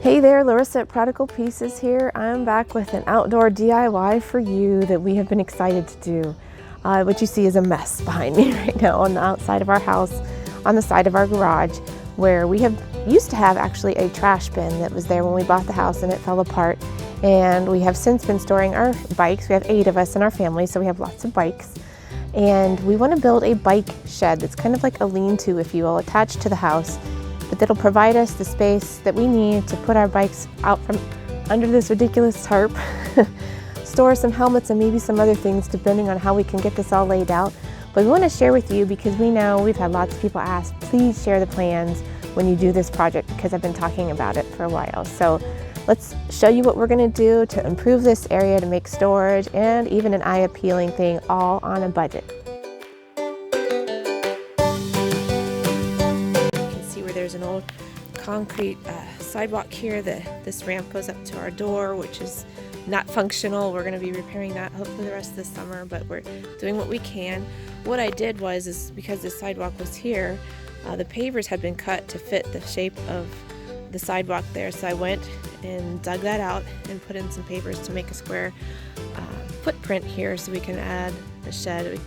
Hey there, Larissa at Prodigal Pieces here. I'm back with an outdoor DIY for you that we have been excited to do. What you see is a mess behind me right now on the outside of our house, on the side of our garage, where we used to have actually a trash bin that was there when we bought the house and it fell apart. And we have since been storing our bikes. We have 8 of us in our family, so we have lots of bikes. And we want to build a bike shed that's kind of like a lean-to, if you will, attached to the house, but that'll provide us the space that we need to put our bikes out from under this ridiculous tarp, store some helmets and maybe some other things depending on how we can get this all laid out. But we want to share with you because we know we've had lots of people ask, please share the plans when you do this project, because I've been talking about it for a while. So let's show you what we're going to do to improve this area to make storage and even an eye-appealing thing, all on a budget. There's an old concrete sidewalk here. This ramp goes up to our door, which is not functional. We're going to be repairing that hopefully the rest of the summer, but we're doing what we can. What I did is because the sidewalk was here, the pavers had been cut to fit the shape of the sidewalk there, so I went and dug that out and put in some pavers to make a square footprint here so we can add the shed.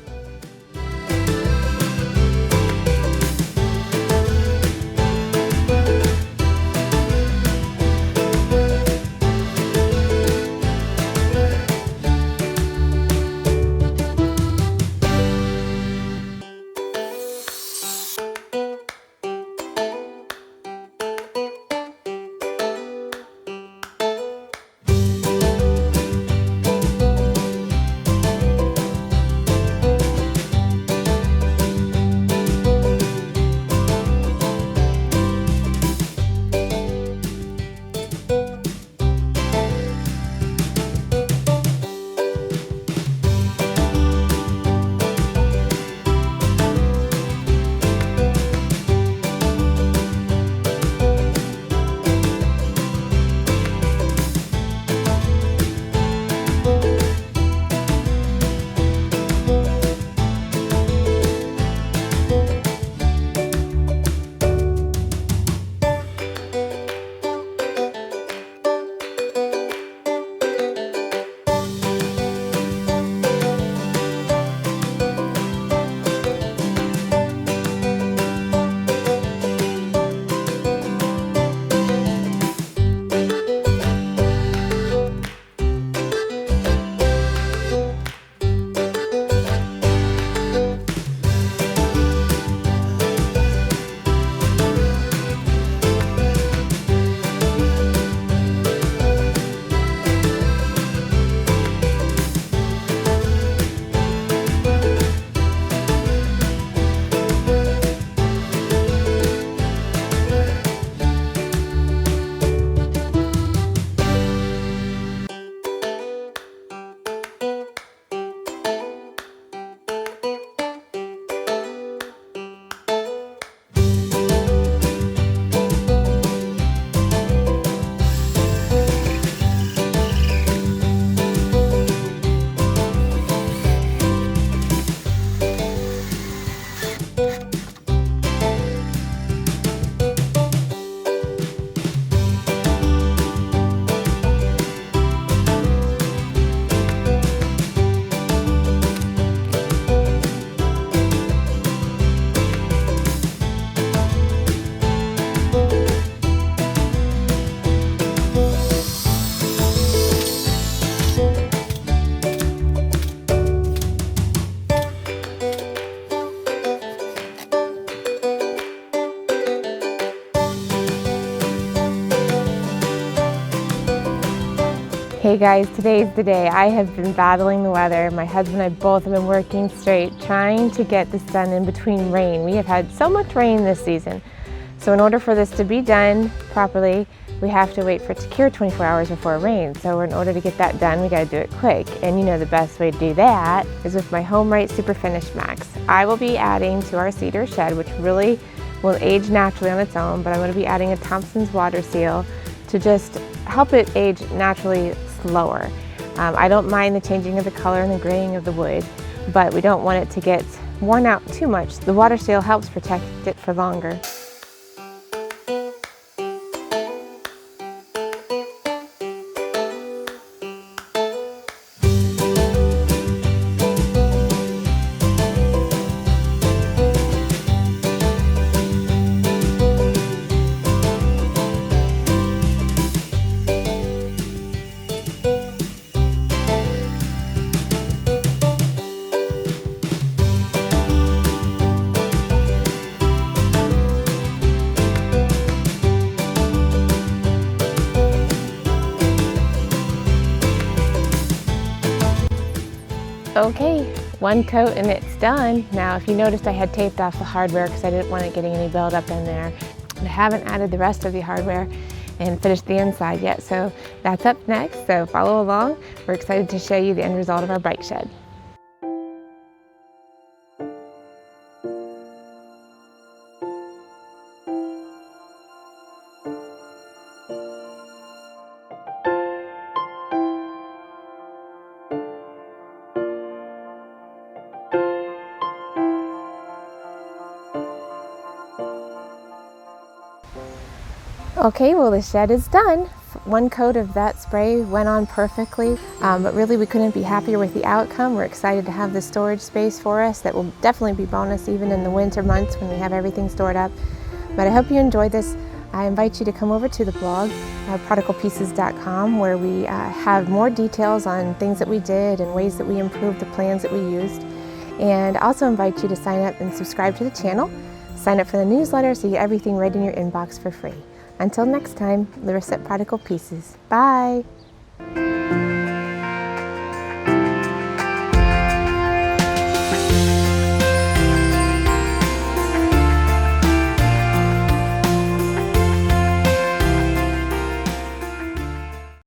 Hey guys, today's the day. I have been battling the weather. My husband and I both have been working straight, trying to get this done in between rain. We have had so much rain this season. So in order for this to be done properly, we have to wait for it to cure 24 hours before it rains. So in order to get that done, we gotta do it quick. And you know the best way to do that is with my HomeRite Super Finish Max. I will be adding to our cedar shed, which really will age naturally on its own, but I'm gonna be adding a Thompson's Water Seal to just help it age naturally slower. I don't mind the changing of the color and the graying of the wood, but we don't want it to get worn out too much. The water seal helps protect it for longer. Okay, one coat and it's done. Now, if you noticed, I had taped off the hardware because I didn't want it getting any buildup in there. I haven't added the rest of the hardware and finished the inside yet, so that's up next, so follow along. We're excited to show you the end result of our bike shed. Okay, well the shed is done. One coat of that spray went on perfectly, but really we couldn't be happier with the outcome. We're excited to have the storage space for us. That will definitely be bonus even in the winter months when we have everything stored up. But I hope you enjoyed this. I invite you to come over to the blog, prodigalpieces.com, where we have more details on things that we did and ways that we improved the plans that we used. And I also invite you to sign up and subscribe to the channel. Sign up for the newsletter so you get everything right in your inbox for free. Until next time, Larissa at Prodigal Pieces. Bye!